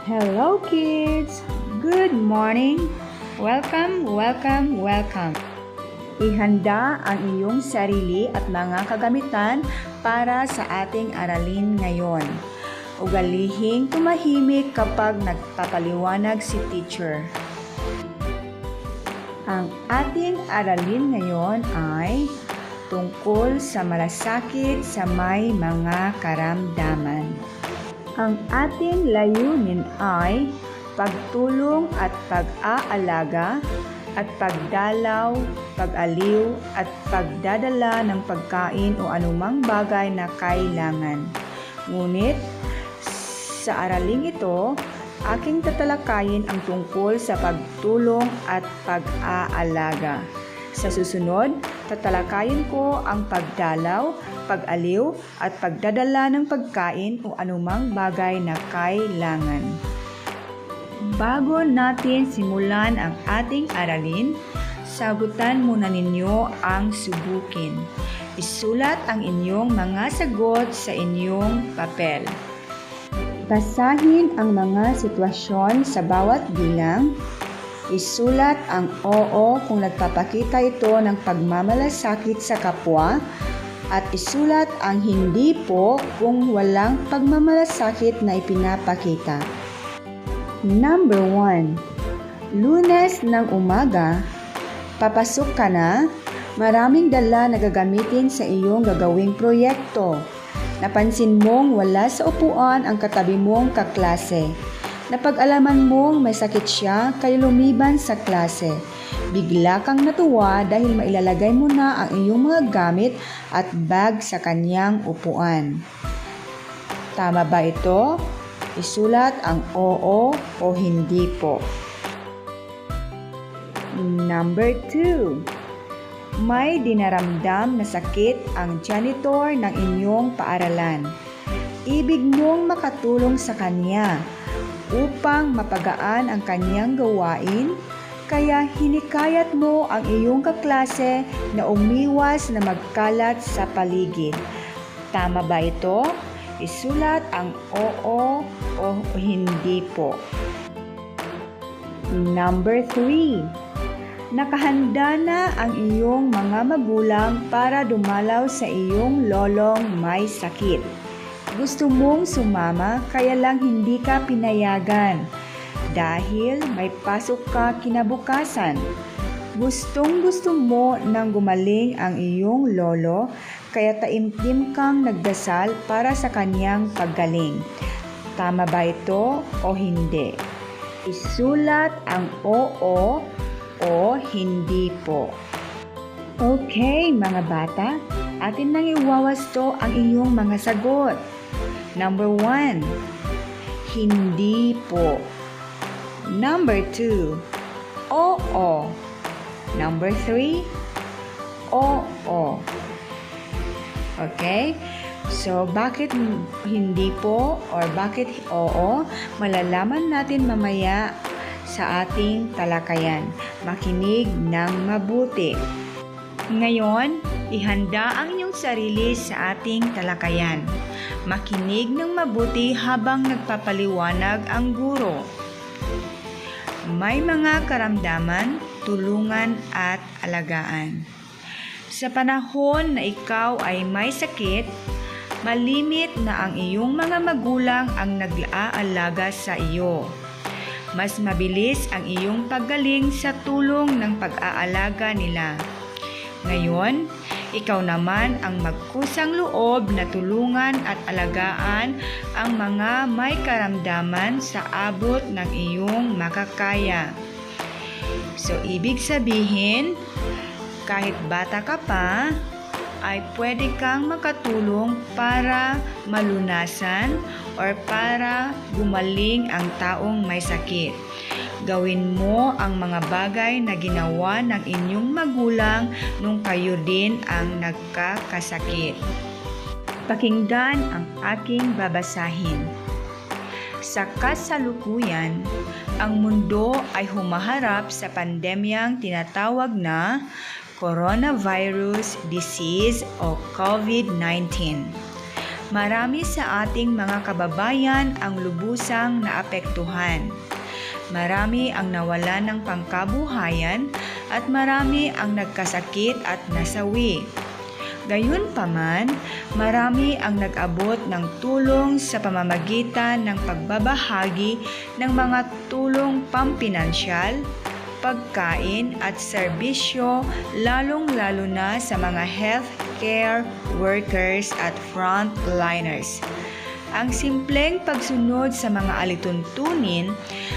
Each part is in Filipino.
Hello kids! Good morning! Welcome, welcome, welcome! Ihanda ang iyong sarili at mga kagamitan para sa ating aralin ngayon. Ugalihing tumahimik kapag nagpapaliwanag si teacher. Ang ating aralin ngayon ay tungkol sa malasakit sa may mga karamdaman. Ang ating layunin ay pagtulong at pag-aalaga at pagdalaw, pag-aliw at pagdadala ng pagkain o anumang bagay na kailangan. Ngunit sa araling ito, aking tatalakayin ang tungkol sa pagtulong at pag-aalaga. Sa susunod, tatalakayin ko ang pagdalaw, pag-aliw at pagdadala ng pagkain o anumang bagay na kailangan. Bago natin simulan ang ating aralin, sagutan muna ninyo ang subukin. Isulat ang inyong mga sagot sa inyong papel. Basahin ang mga sitwasyon sa bawat bilang. Isulat ang oo kung nagpapakita ito ng pagmamalasakit sa kapwa at isulat ang hindi po kung walang pagmamalasakit na ipinapakita. Number 1. Lunes ng umaga, papasok ka na, maraming dala na gagamitin sa iyong gagawing proyekto. Napansin mong wala sa upuan ang katabi mong kaklase. Napag-alaman mong may sakit siya kaya lumiban sa klase. Bigla kang natuwa dahil mailalagay mo na ang iyong mga gamit at bag sa kanyang upuan. Tama ba ito? Isulat ang oo o hindi po. Number 2. May dinaramdam na sakit ang janitor ng inyong paaralan. Ibig mong makatulong sa kanya upang mapagaan ang kanyang gawain, kaya hinikayat mo ang iyong kaklase na umiwas na magkalat sa paligid. Tama ba ito? Isulat ang oo o hindi po. Number 3. Nakahanda na ang iyong mga magulang para dumalaw sa iyong lolong may sakit. Gusto mong sumama kaya lang hindi ka pinayagan dahil may pasok ka kinabukasan. Gustong-gusto mo nang gumaling ang iyong lolo kaya taimtim kang nagdasal para sa kanyang paggaling. Tama ba ito o hindi? Isulat ang oo o hindi po. Okay mga bata, atin nang iwawasto ang iyong mga sagot. Number 1, hindi po. Number 2, oo. Number 3, oo. Okay? So, bakit hindi po or bakit oo? Malalaman natin mamaya sa ating talakayan. Makinig ng mabuti. Ngayon, ihanda ang inyong sarili sa ating talakayan. Makinig ng mabuti habang nagpapaliwanag ang guro. May mga karamdaman, tulungan at alagaan. Sa panahon na ikaw ay may sakit, malimit na ang iyong mga magulang ang nag-aalaga sa iyo. Mas mabilis ang iyong paggaling sa tulong ng pag-aalaga nila. Ngayon, ikaw naman ang magkusang loob na tulungan at alagaan ang mga may karamdaman sa abot ng iyong makakaya. So, ibig sabihin, kahit bata ka pa, ay pwede kang makatulong para malunasan or para gumaling ang taong may sakit. Gawin mo ang mga bagay na ginawa ng inyong magulang nung kayo din ang nagkakasakit. Pakinggan ang aking babasahin. Sa kasalukuyan, ang mundo ay humaharap sa pandemyang tinatawag na coronavirus disease o COVID-19. Marami sa ating mga kababayan ang lubusang naapektuhan. Marami ang nawalan ng pangkabuhayan at marami ang nagkasakit at nasawi. Gayunpaman, marami ang nag-abot ng tulong sa pamamagitan ng pagbabahagi ng mga tulong pampinansyal, pagkain at serbisyo, lalong-lalo na sa mga healthcare workers at frontliners. Ang simpleng pagsunod sa mga alituntunin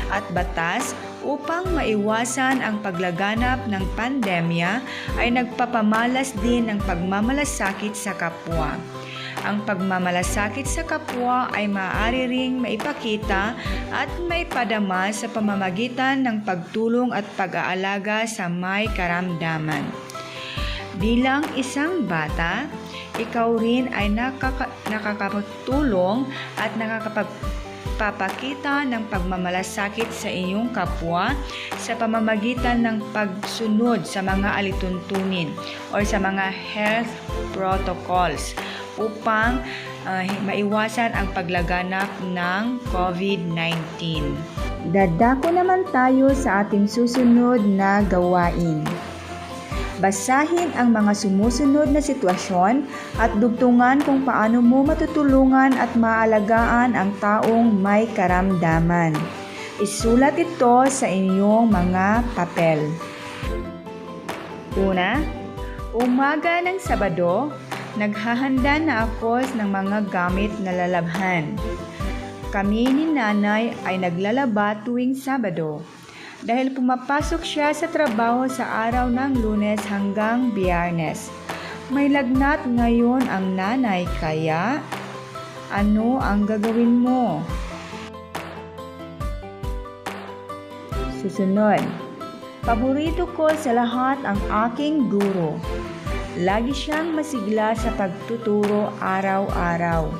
at batas upang maiwasan ang paglaganap ng pandemya ay nagpapamalas din ng pagmamalasakit sa kapwa. Ang pagmamalasakit sa kapwa ay maaari ring maipakita at maipadama sa pamamagitan ng pagtulong at pag-aalaga sa may karamdaman. Bilang isang bata, ikaw rin ay nakakapagtulong at nakakapagpapakita ng pagmamalasakit sa iyong kapwa sa pamamagitan ng pagsunod sa mga alituntunin o sa mga health protocols upang maiwasan ang paglaganap ng COVID-19. Dadako naman tayo sa ating susunod na gawain. Basahin ang mga sumusunod na sitwasyon at dugtungan kung paano mo matutulungan at maalagaan ang taong may karamdaman. Isulat ito sa inyong mga papel. Una, umaga ng Sabado, naghahanda na ako ng mga gamit na lalabhan. Kami ni Nanay ay naglalaba tuwing Sabado dahil pumapasok siya sa trabaho sa araw ng Lunes hanggang Biyernes. May lagnat ngayon ang nanay, kaya ano ang gagawin mo? Susunod, paborito ko sa lahat ang aking guro. Lagi siyang masigla sa pagtuturo araw-araw.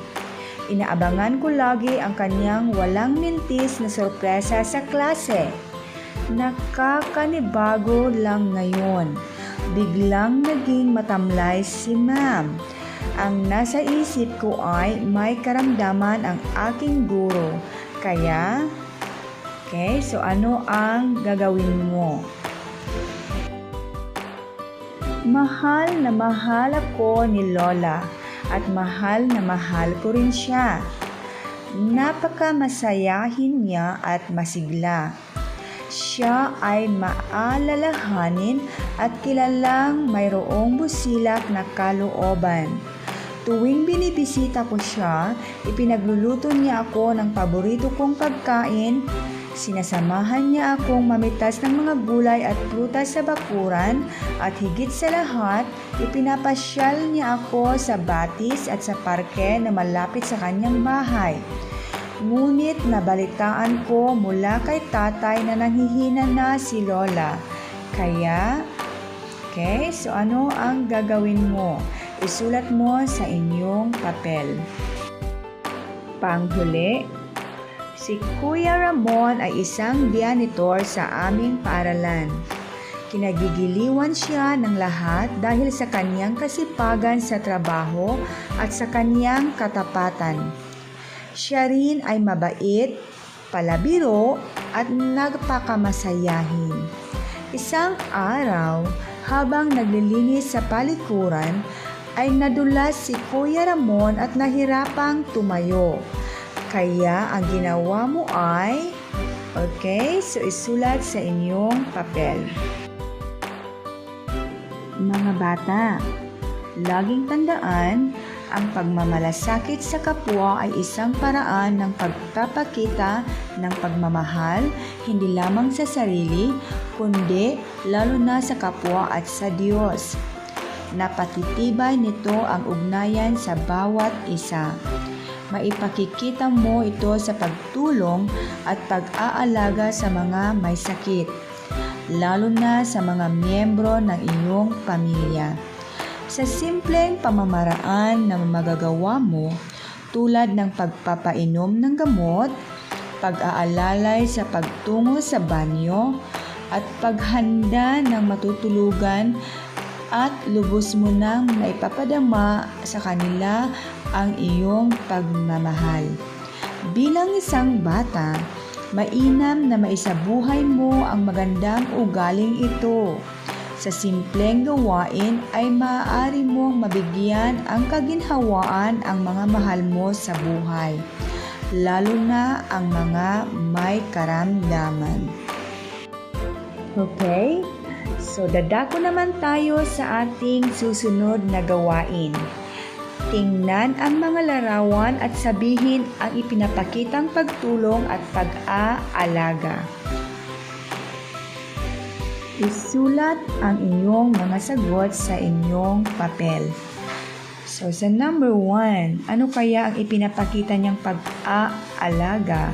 Inaabangan ko lagi ang kanyang walang mintis na sorpresa sa klase. Nakakanibago lang ngayon. Biglang naging matamlay si Ma'am. Ang nasa isip ko ay may karamdaman ang aking guro. Kaya, so ano ang gagawin mo? Mahal na mahal ako ni Lola at mahal na mahal ko rin siya. Napakamasayahin niya at masigla. Siya ay maalalahanin at kilalang mayroong busilak na kalooban. Tuwing binibisita ko siya, ipinagluluto niya ako ng paborito kong pagkain. Sinasamahan niya akong mamitas ng mga gulay at prutas sa bakuran at higit sa lahat, ipinapasyal niya ako sa batis at sa parke na malapit sa kanyang bahay. Ngunit nabalitaan ko mula kay tatay na nanghihina na si Lola. Kaya, so ano ang gagawin mo? Isulat mo sa inyong papel. Panghuli, si Kuya Ramon ay isang janitor sa aming paaralan. Kinagigiliwan siya ng lahat dahil sa kaniyang kasipagan sa trabaho at sa kaniyang katapatan. Siya rin ay mabait, palabiro at nagpakamasayahin. Isang araw, habang naglilinis sa palikuran, ay nadulas si Kuya Ramon at nahirapang tumayo. Kaya ang ginawa mo ay, so isulat sa inyong papel. Mga bata, laging tandaan, ang pagmamalasakit sa kapwa ay isang paraan ng pagpapakita ng pagmamahal, hindi lamang sa sarili, kundi lalo na sa kapwa at sa Diyos. Napatitibay nito ang ugnayan sa bawat isa. Maipakikita mo ito sa pagtulong at pag-aalaga sa mga may sakit, lalo na sa mga miyembro ng iyong pamilya. Sa simpleng pamamaraan na magagawa mo, tulad ng pagpapainom ng gamot, pag-aalalay sa pagtungo sa banyo, at paghanda ng matutulugan at lubos mo nang naipapadama sa kanila ang iyong pagmamahal. Bilang isang bata, mainam na maisabuhay mo ang magandang ugaling ito. Sa simpleng gawain ay maaari mong mabigyan ang kaginhawaan ang mga mahal mo sa buhay, lalo na ang mga may karamdaman. Okay? So, dadako naman tayo sa ating susunod na gawain. Tingnan ang mga larawan at sabihin ang ipinapakitang pagtulong at pag-aalaga. Isulat ang inyong mga sagot sa inyong papel. So, sa number 1, ano kaya ang ipinapakita niyang pag-aalaga?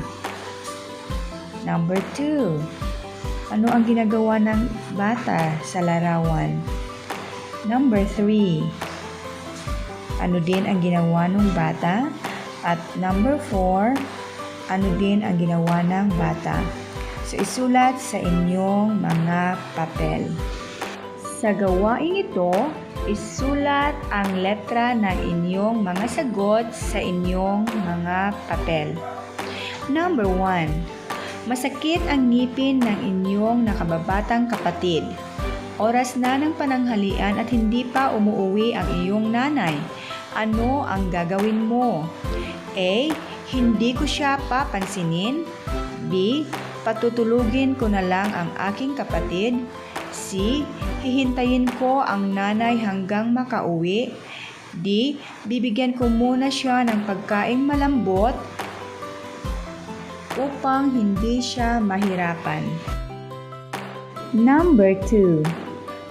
Number 2, ano ang ginagawa ng bata sa larawan? Number 3, ano din ang ginawa ng bata? At number 4, ano din ang ginawa ng bata? So, isulat sa inyong mga papel. Sa gawaing ito, isulat ang letra ng inyong mga sagot sa inyong mga papel. Number 1, masakit ang ngipin ng inyong nakababatang kapatid. Oras na ng pananghalian at hindi pa umuuwi ang iyong nanay. Ano ang gagawin mo? A. Hindi ko siya papansinin. B. Patutulugin ko na lang ang aking kapatid. C. Hihintayin ko ang nanay hanggang makauwi. D. Bibigyan ko muna siya ng pagkaing malambot upang hindi siya mahirapan. Number 2.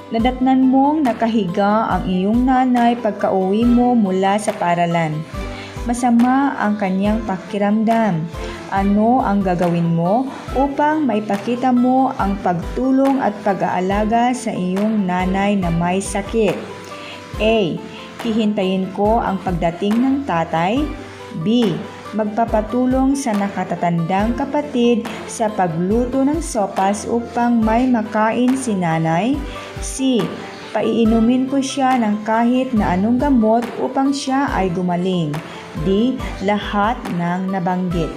Nadatnan mong nakahiga ang iyong nanay pagka-uwi mo mula sa paaralan. Masama ang kanyang pakiramdam. Ano ang gagawin mo upang maipakita mo ang pagtulong at pag-aalaga sa iyong nanay na may sakit? A. Hihintayin ko ang pagdating ng tatay. B. Magpapatulong sa nakatatandang kapatid sa pagluto ng sopas upang may makain si nanay. C. Paiinumin ko siya ng kahit na anong gamot upang siya ay gumaling. D. Lahat ng nabanggit.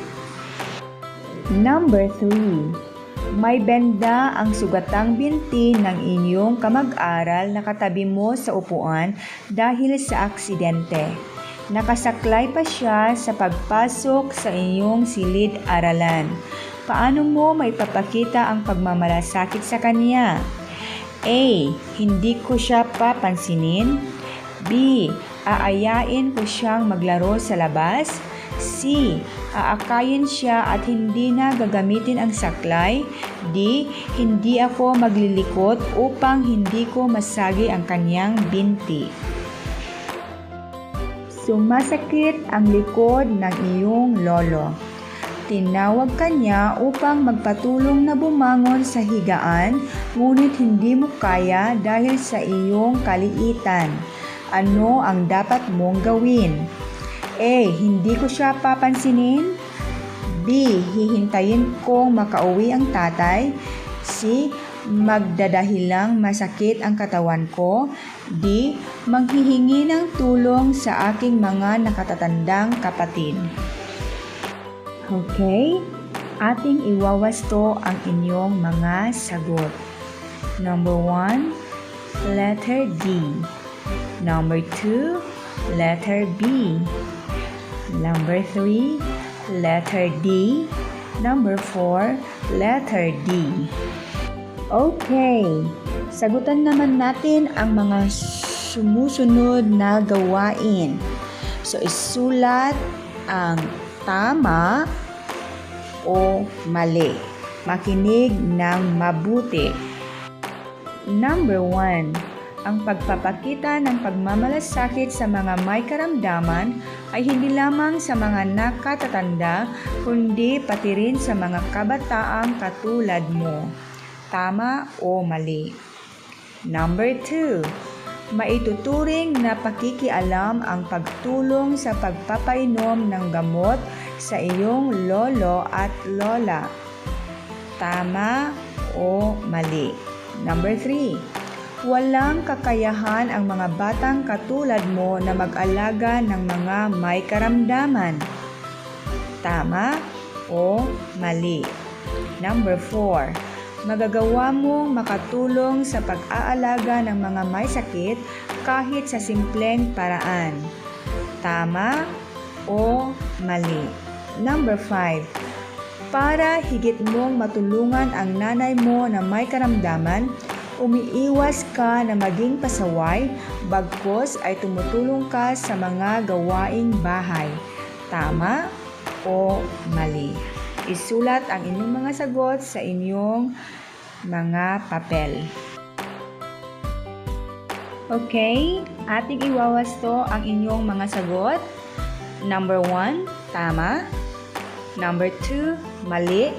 Number 3. May benda ang sugatang binti ng inyong kamag-aral na katabi mo sa upuan dahil sa aksidente. Nakasaklay pa siya sa pagpasok sa inyong silid-aralan. Paano mo maipapakita ang pagmamalasakit sa kanya? A. Hindi ko siya papansinin. B. Aayain ko siyang maglaro sa labas. C. Aakayin siya at hindi na gagamitin ang saklay. D. Hindi ako maglilikot upang hindi ko masagi ang kanyang binti. Sumasakit ang likod ng iyong lolo. Tinawag ka niya upang magpatulong na bumangon sa higaan, ngunit hindi mo kaya dahil sa iyong kaliitan. Ano ang dapat mong gawin? A. Hindi ko siya papansinin. B. Hihintayin kong makauwi ang tatay. C. Magdadahilang masakit ang katawan ko. D. Manghihingi ng tulong sa aking mga nakatatandang kapatid. Okay? Ating iwawasto ang inyong mga sagot. Number 1, letter D. Number 2, letter B. Number 3, letter D. Number 4, letter D. Okay, sagutan naman natin ang mga sumusunod na gawain. So, isulat ang tama o mali. Makinig ng mabuti. Number 1. Ang pagpapakita ng pagmamalasakit sa mga may karamdaman ay hindi lamang sa mga nakatatanda, kundi pati rin sa mga kabataang katulad mo. Tama o mali? Number 2. Maituturing na pakikialam ang pagtulong sa pagpapainom ng gamot sa iyong lolo at lola. Tama o mali? Number 3. Walang kakayahan ang mga batang katulad mo na mag-alaga ng mga may karamdaman. Tama o mali? Number 4. Magagawa mong makatulong sa pag-aalaga ng mga may sakit kahit sa simpleng paraan. Tama o mali? Number 5. Para higit mong matulungan ang nanay mo na may karamdaman, umiiwas ka na maging pasaway, bagkus ay tumutulong ka sa mga gawaing bahay. Tama o mali? Isulat ang inyong mga sagot sa inyong mga papel. Okay, ating iwawasto ang inyong mga sagot. Number 1, tama. Number 2, mali.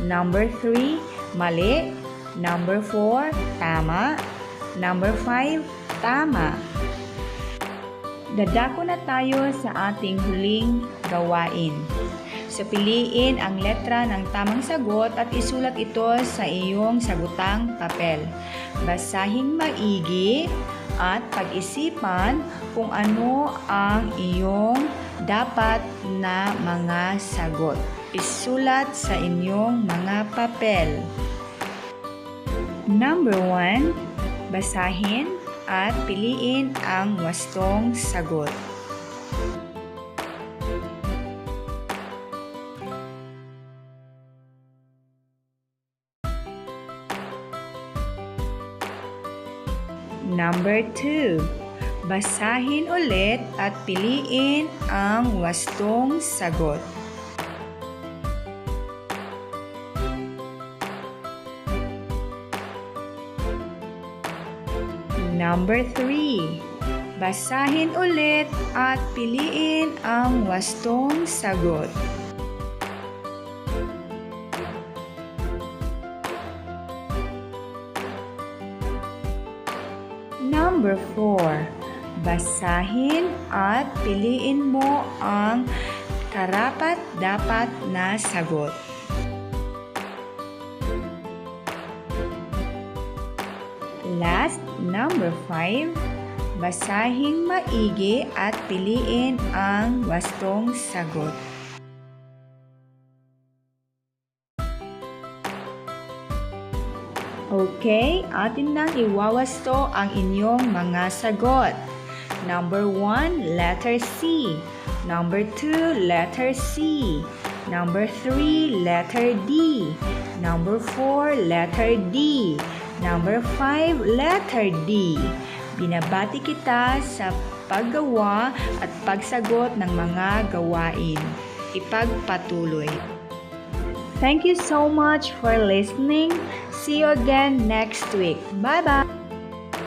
Number 3, mali. Number 4, tama. Number 5, tama. Dadako na tayo sa ating huling gawain. So, piliin ang letra ng tamang sagot at isulat ito sa iyong sagutang papel. Basahin maigi at pag-isipan kung ano ang iyong dapat na mga sagot. Isulat sa inyong mga papel. Number 1, basahin at piliin ang wastong sagot. Number 2, basahin ulit at piliin ang wastong sagot. Number 3, basahin ulit at piliin ang wastong sagot. Number 4, basahin at piliin mo ang karapat-dapat na sagot. Last, number 5, basahin maigi at piliin ang wastong sagot. Okay, atin nang iwawasto ang inyong mga sagot. Number 1, letter C. Number 2, letter C. Number 3, letter D. Number 4, letter D. Number 5, letter D. Binabati kita sa paggawa at pagsagot ng mga gawain. Ipagpatuloy. Thank you so much for listening. See you again next week. Bye-bye!